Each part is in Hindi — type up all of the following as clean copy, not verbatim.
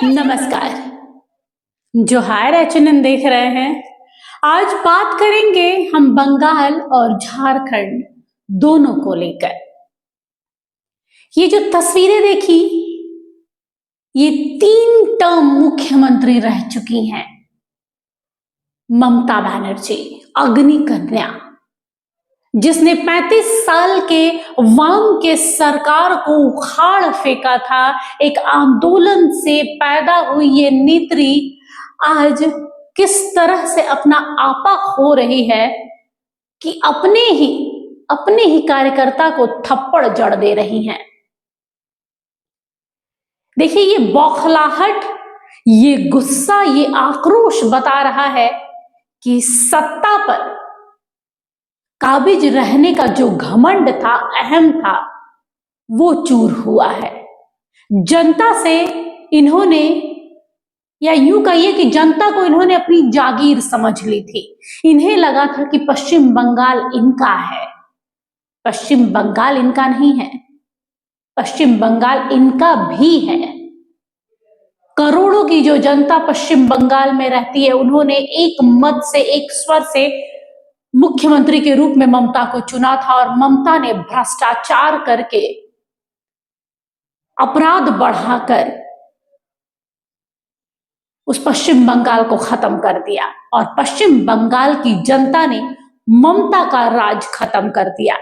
नमस्कार। जोहार एचएनएन देख रहे हैं। आज बात करेंगे हम बंगाल और झारखंड दोनों को लेकर। ये जो तस्वीरें देखी, ये 3 टर्म मुख्यमंत्री रह चुकी हैं ममता बनर्जी, अग्नि कन्या, जिसने 35 साल के वाम के सरकार को उखाड़ फेंका था। एक आंदोलन से पैदा हुई ये नेत्री आज किस तरह से अपना आपा खो रही है कि अपने ही कार्यकर्ता को थप्पड़ जड़ दे रही हैं। देखिए, ये बौखलाहट, ये गुस्सा, ये आक्रोश बता रहा है कि सत्ता पर काबिज रहने का जो घमंड था, अहम था, वो चूर हुआ है। जनता से इन्होंने, या यूं कहिए कि जनता को इन्होंने अपनी जागीर समझ ली थी। इन्हें लगा था कि पश्चिम बंगाल इनका है। पश्चिम बंगाल इनका नहीं है, पश्चिम बंगाल इनका भी है। करोड़ों की जो जनता पश्चिम बंगाल में रहती है, उन्होंने एक मत से, एक स्वर से मुख्यमंत्री के रूप में ममता को चुना था। और ममता ने भ्रष्टाचार करके, अपराध बढ़ाकर उस पश्चिम बंगाल को खत्म कर दिया। और पश्चिम बंगाल की जनता ने ममता का राज खत्म कर दिया।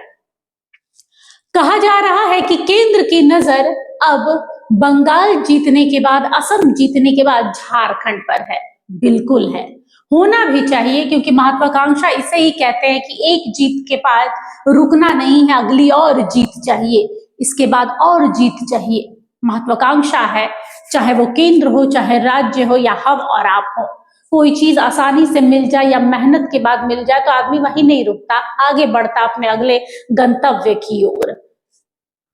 कहा जा रहा है कि केंद्र की नजर अब बंगाल जीतने के बाद, असम जीतने के बाद झारखंड पर है। बिल्कुल है, होना भी चाहिए, क्योंकि महत्वाकांक्षा इसे ही कहते हैं कि एक जीत के बाद रुकना नहीं है, अगली और जीत चाहिए, इसके बाद और जीत चाहिए। महत्वाकांक्षा है, चाहे वो केंद्र हो, चाहे राज्य हो, या हम और आप हो। कोई चीज आसानी से मिल जाए या मेहनत के बाद मिल जाए तो आदमी वहीं नहीं रुकता, आगे बढ़ता अपने अगले गंतव्य की ओर।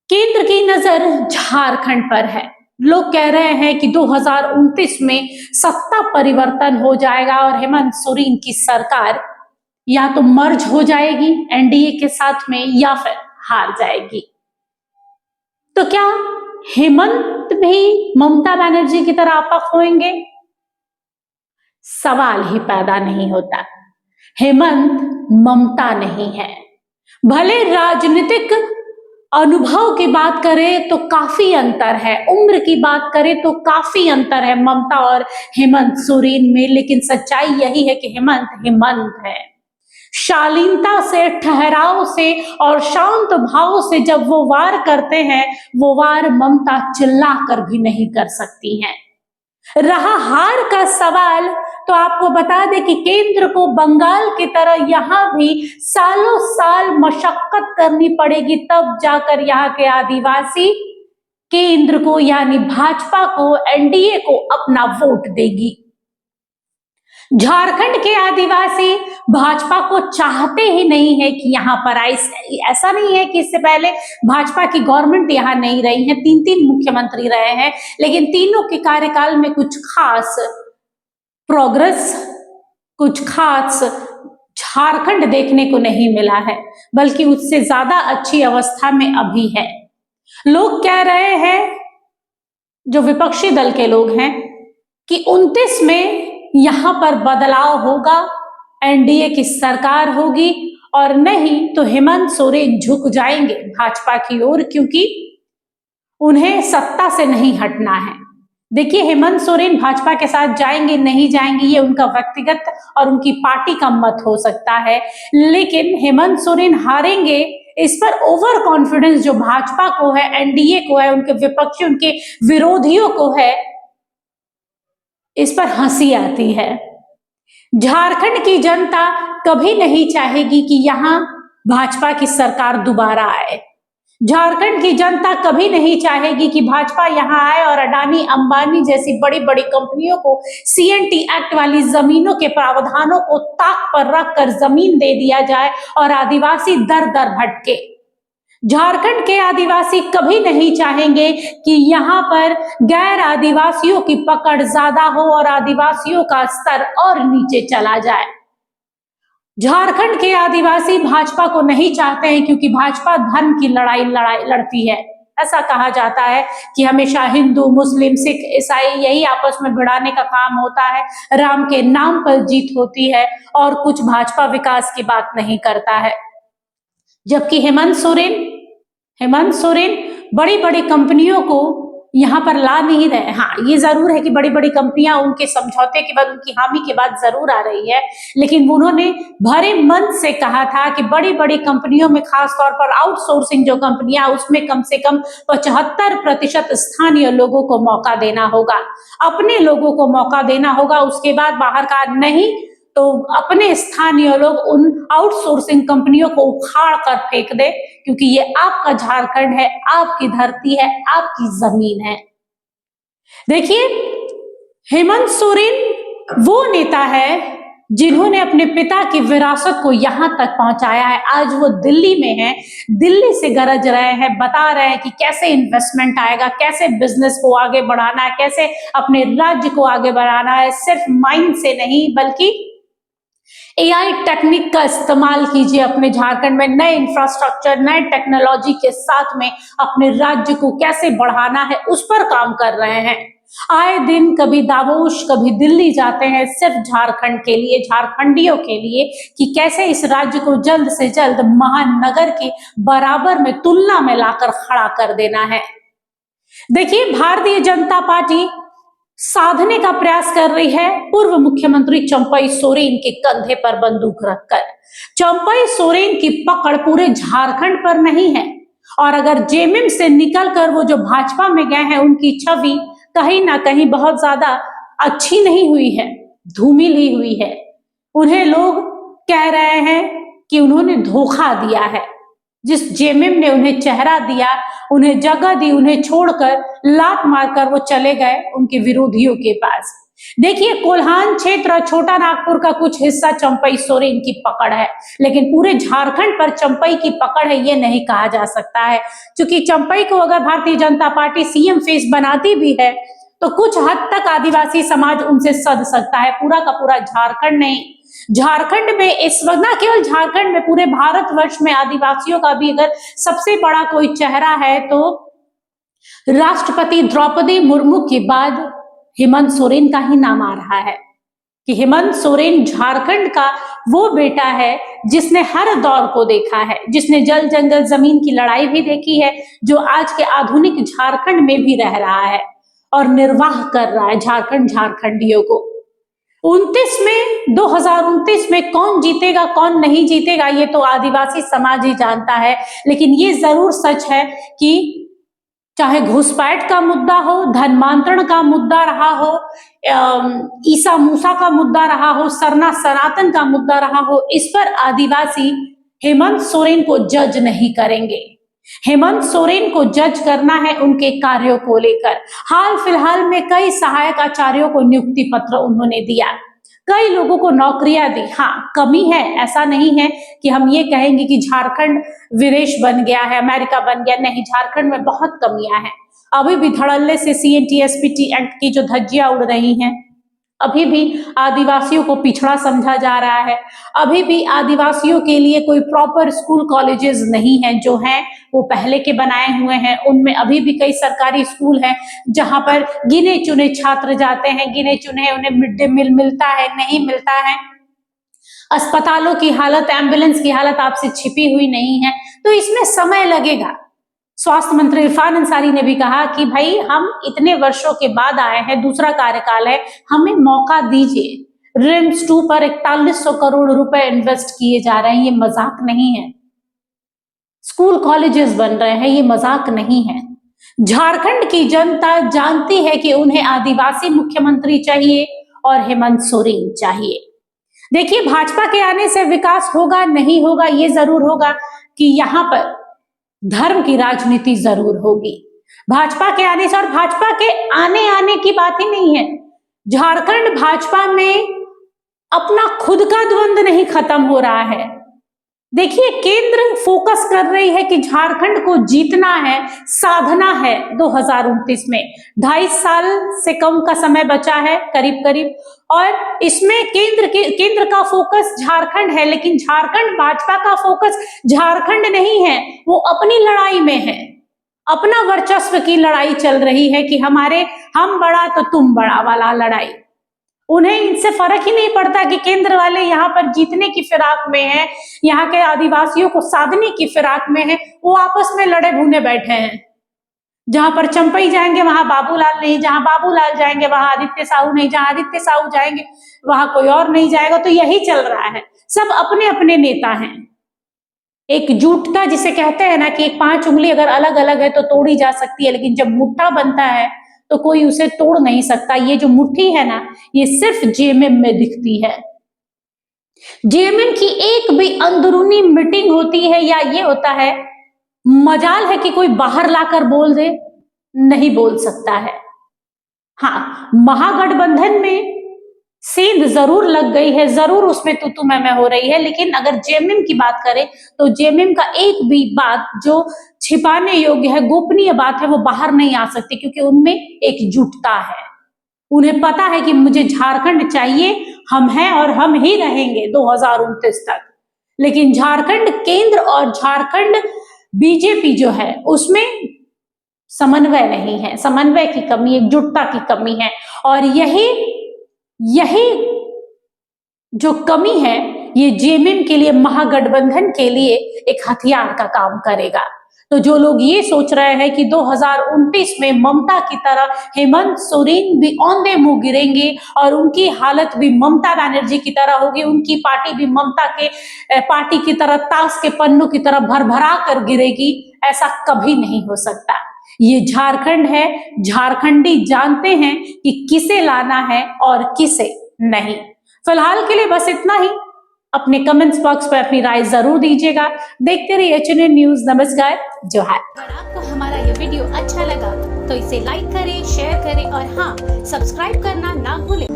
केंद्र की नजर झारखंड पर है। लोग कह रहे हैं कि 2029 में सत्ता परिवर्तन हो जाएगा और हेमंत सोरेन की सरकार या तो मर्ज हो जाएगी एनडीए के साथ में, या फिर हार जाएगी। तो क्या हेमंत भी ममता बनर्जी की तरह आपा खोएंगे? सवाल ही पैदा नहीं होता। हेमंत ममता नहीं है। भले राजनीतिक अनुभव की बात करें तो काफी अंतर है, उम्र की बात करें तो काफी अंतर है ममता और हेमंत सोरेन में, लेकिन सच्चाई यही है कि हेमंत है। शालीनता से, ठहराव से और शांत भाव से जब वो वार करते हैं, वो वार ममता चिल्ला कर भी नहीं कर सकती हैं। रहा हार का सवाल, तो आपको बता दें कि केंद्र को बंगाल की तरह यहां भी सालों साल मशक्कत करनी पड़ेगी, तब जाकर यहां के आदिवासी केंद्र को, यानी भाजपा को, एनडीए को अपना वोट देगी। झारखंड के आदिवासी भाजपा को चाहते ही नहीं है कि यहां पर आए। ऐसा नहीं है कि इससे पहले भाजपा की गवर्नमेंट यहां नहीं रही है, 3 मुख्यमंत्री रहे हैं, लेकिन तीनों के कार्यकाल में कुछ खास प्रोग्रेस, कुछ खास झारखंड देखने को नहीं मिला है, बल्कि उससे ज्यादा अच्छी अवस्था में अभी है। लोग कह रहे हैं, जो विपक्षी दल के लोग हैं, कि 29 में यहां पर बदलाव होगा, एनडीए की सरकार होगी, और नहीं तो हेमंत सोरेन झुक जाएंगे भाजपा की ओर, क्योंकि उन्हें सत्ता से नहीं हटना है। देखिए, हेमंत सोरेन भाजपा के साथ जाएंगे नहीं जाएंगे ये उनका व्यक्तिगत और उनकी पार्टी का मत हो सकता है, लेकिन हेमंत सोरेन हारेंगे, इस पर ओवर कॉन्फिडेंस जो भाजपा को है, एनडीए को है, उनके विपक्षी, उनके विरोधियों को है, इस पर हंसी आती है। झारखंड की जनता कभी नहीं चाहेगी कि यहां भाजपा की सरकार दोबारा आए। झारखंड की जनता कभी नहीं चाहेगी कि भाजपा यहां आए और अडानी, अंबानी जैसी बड़ी बड़ी कंपनियों को सीएनटी एक्ट वाली जमीनों के प्रावधानों को ताक पर रखकर जमीन दे दिया जाए और आदिवासी दर दर भटके। झारखंड के आदिवासी कभी नहीं चाहेंगे कि यहां पर गैर आदिवासियों की पकड़ ज्यादा हो और आदिवासियों का स्तर और नीचे चला जाए। झारखंड के आदिवासी भाजपा को नहीं चाहते हैं, क्योंकि भाजपा धर्म की लड़ाई लड़ती है। ऐसा कहा जाता है कि हमेशा हिंदू, मुस्लिम, सिख, ईसाई यही आपस में भिड़ाने का काम होता है, राम के नाम पर जीत होती है और कुछ भाजपा विकास की बात नहीं करता है। जबकि हेमंत सोरेन बड़ी बड़ी कंपनियों को यहाँ पर ला नहीं रहे। हाँ, ये जरूर है कि बड़ी बड़ी कंपनियां उनके समझौते के बाद, उनकी हामी के बाद जरूर आ रही है, लेकिन उन्होंने भरे मन से कहा था कि बड़ी बड़ी कंपनियों में, खास तौर पर आउटसोर्सिंग जो कंपनियां, उसमें कम से कम 75% स्थानीय लोगों को मौका देना होगा, अपने लोगों को मौका देना होगा। उसके बाद बाहर का नहीं तो अपने स्थानीय लोग उन आउटसोर्सिंग कंपनियों को उखाड़ कर फेंक दे, क्योंकि ये आपका झारखंड है, आपकी धरती है, आपकी जमीन है। देखिए, हेमंत सोरेन वो नेता है जिन्होंने अपने पिता की विरासत को यहां तक पहुंचाया है। आज वो दिल्ली में है, दिल्ली से गरज रहे हैं, बता रहे हैं कि कैसे इन्वेस्टमेंट आएगा, कैसे बिजनेस को आगे बढ़ाना है, कैसे अपने राज्य को आगे बढ़ाना है। सिर्फ माइंड से नहीं, बल्कि एआई टेक्निक का इस्तेमाल कीजिए अपने झारखंड में, नए इंफ्रास्ट्रक्चर, नए टेक्नोलॉजी के साथ में अपने राज्य को कैसे बढ़ाना है, उस पर काम कर रहे हैं। आए दिन कभी दावोस, कभी दिल्ली जाते हैं, सिर्फ झारखंड के लिए, झारखंडियों के लिए, कि कैसे इस राज्य को जल्द से जल्द महानगर के बराबर में, तुलना में लाकर खड़ा कर देना है। देखिए, भारतीय जनता पार्टी साधने का प्रयास कर रही है पूर्व मुख्यमंत्री चंपई सोरेन के कंधे पर बंदूक रखकर। चंपई सोरेन की पकड़ पूरे झारखंड पर नहीं है, और अगर जेएमएम से निकलकर वो जो भाजपा में गए हैं, उनकी छवि कहीं ना कहीं बहुत ज्यादा अच्छी नहीं हुई है, धूमिल हुई है। उन्हें लोग कह रहे हैं कि उन्होंने धोखा दिया है। जिस जेएमएम ने उन्हें चेहरा दिया, उन्हें जगह दी, उन्हें छोड़कर लात मारकर वो चले गए उनके विरोधियों के पास। देखिए, कोल्हान क्षेत्र, छोटा नागपुर का कुछ हिस्सा चंपई सोरेन की पकड़ है, लेकिन पूरे झारखंड पर चंपई की पकड़ है ये नहीं कहा जा सकता है, क्योंकि चंपई को अगर Bharatiya Janata party CM face बनाती भी है तो कुछ हद तक आदिवासी समाज उनसे सध सकता है। पूरा का पूरा झारखंड नहीं, झारखंड में इस वक्त, न केवल झारखंड में, पूरे भारतवर्ष में आदिवासियों का भी अगर सबसे बड़ा कोई चेहरा है तो राष्ट्रपति द्रौपदी मुर्मू के बाद हेमंत सोरेन का ही नाम आ रहा है, कि हेमंत सोरेन झारखंड का वो बेटा है जिसने हर दौर को देखा है, जिसने जल जंगल जमीन की लड़ाई भी देखी है, जो आज के आधुनिक झारखंड में भी रह रहा है और निर्वाह कर रहा है झारखंडियों को। 2029 में कौन जीतेगा, कौन नहीं जीतेगा, ये तो आदिवासी समाज ही जानता है। लेकिन ये जरूर सच है कि चाहे घुसपैठ का मुद्दा हो, धर्मांतरण का मुद्दा रहा हो, ईसा मूसा का मुद्दा रहा हो, सरना सनातन का मुद्दा रहा हो, इस पर आदिवासी हेमंत सोरेन को जज नहीं करेंगे। हेमंत सोरेन को जज करना है उनके कार्यों को लेकर। हाल फिलहाल में कई सहायक आचार्यों को नियुक्ति पत्र उन्होंने दिया, कई लोगों को नौकरियां दी। हाँ, कमी है, ऐसा नहीं है कि हम ये कहेंगे कि झारखंड विदेश बन गया है, अमेरिका बन गया, नहीं, झारखंड में बहुत कमियां हैं। अभी भी धड़ल्ले से CNTSPT एक्ट की जो धज्जियां उड़ रही हैं, अभी भी आदिवासियों को पिछड़ा समझा जा रहा है, अभी भी आदिवासियों के लिए कोई प्रॉपर स्कूल कॉलेजेस नहीं है, जो हैं वो पहले के बनाए हुए हैं। उनमें अभी भी कई सरकारी स्कूल हैं जहां पर गिने चुने छात्र जाते हैं, गिने चुने उन्हें मिड डे मील मिलता है, नहीं मिलता है। अस्पतालों की हालत, एम्बुलेंस की हालत आपसे छिपी हुई नहीं है, तो इसमें समय लगेगा। स्वास्थ्य मंत्री इरफान अंसारी ने भी कहा कि भाई, हम इतने वर्षों के बाद आए हैं, दूसरा कार्यकाल है, हमें मौका दीजिए। रिम्स 2 पर 4100 करोड़ रुपए इन्वेस्ट किए जा रहे हैं, ये मजाक नहीं है। स्कूल कॉलेजेस बन रहे हैं, ये मजाक नहीं है। झारखंड की जनता जानती है कि उन्हें आदिवासी मुख्यमंत्री चाहिए और हेमंत सोरेन चाहिए। देखिए, भाजपा के आने से विकास होगा नहीं होगा, ये जरूर होगा कि यहाँ पर धर्म की राजनीति जरूर होगी। भाजपा के आने से, और भाजपा के आने की बात ही नहीं है, झारखंड भाजपा में अपना खुद का द्वंद्व नहीं खत्म हो रहा है। देखिए, केंद्र फोकस कर रही है कि झारखंड को जीतना है, साधना है 2029 में। 2.5 साल से कम का समय बचा है करीब करीब, और इसमें केंद्र का फोकस झारखंड है, लेकिन झारखंड भाजपा का फोकस झारखंड नहीं है, वो अपनी लड़ाई में है, अपना वर्चस्व की लड़ाई चल रही है कि हम बड़ा तो तुम बड़ा वाला लड़ाई। उन्हें इनसे फर्क ही नहीं पड़ता कि केंद्र वाले यहाँ पर जीतने की फिराक में हैं, यहाँ के आदिवासियों को साधने की फिराक में है। वो आपस में लड़े भुने बैठे हैं। जहां पर चंपई जाएंगे वहां बाबूलाल नहीं, जहां बाबूलाल जाएंगे वहां आदित्य साहू नहीं, जहां आदित्य साहू जाएंगे वहां कोई और नहीं जाएगा। तो यही चल रहा है, सब अपने अपने नेता हैं। एकजुटता जिसे कहते हैं ना कि एक 5 उंगली अगर अलग अलग है तो तोड़ी जा सकती है, लेकिन जब मुट्ठा बनता है तो कोई उसे तोड़ नहीं सकता। ये जो मुट्ठी है ना, ये सिर्फ जेएमएम में दिखती है। जेएमएम की एक भी अंदरूनी मीटिंग होती है या ये होता है, मजाल है कि कोई बाहर लाकर बोल दे, नहीं बोल सकता है। हाँ, महागठबंधन में सेंध जरूर लग गई है, जरूर उसमें तू मैं हो रही है, लेकिन अगर जेएमएम की बात करें तो जेएमएम का एक भी बात जो छिपाने योग्य है, गोपनीय बात है, वो बाहर नहीं आ सकती, क्योंकि उनमें एकजुटता है। उन्हें पता है कि मुझे झारखंड चाहिए, हम हैं और हम ही रहेंगे 2029 तक। लेकिन झारखंड केंद्र और झारखंड बीजेपी जो है उसमें समन्वय नहीं है, समन्वय की कमी, एकजुटता की कमी है। और यही जो कमी है, ये जेएमएम के लिए, महागठबंधन के लिए एक हथियार का काम करेगा। तो जो लोग ये सोच रहे हैं कि 2029 में ममता की तरह हेमंत सोरेन भी औंधे मुंह गिरेंगे और उनकी हालत भी ममता बनर्जी की तरह होगी, उनकी पार्टी भी ममता के पार्टी की तरह ताश के पन्नों की तरह भरभरा कर गिरेगी, ऐसा कभी नहीं हो सकता। ये झारखंड है, झारखंडी जानते हैं कि किसे लाना है और किसे नहीं। फिलहाल के लिए बस इतना ही। अपने कमेंट्स बॉक्स पर अपनी राय जरूर दीजिएगा। देखते रहिए एचएनएन न्यूज। नमस्कार, जोहार। अगर आपको हमारा ये वीडियो अच्छा लगा तो इसे लाइक करें, शेयर करें और हाँ, सब्सक्राइब करना ना भूलें।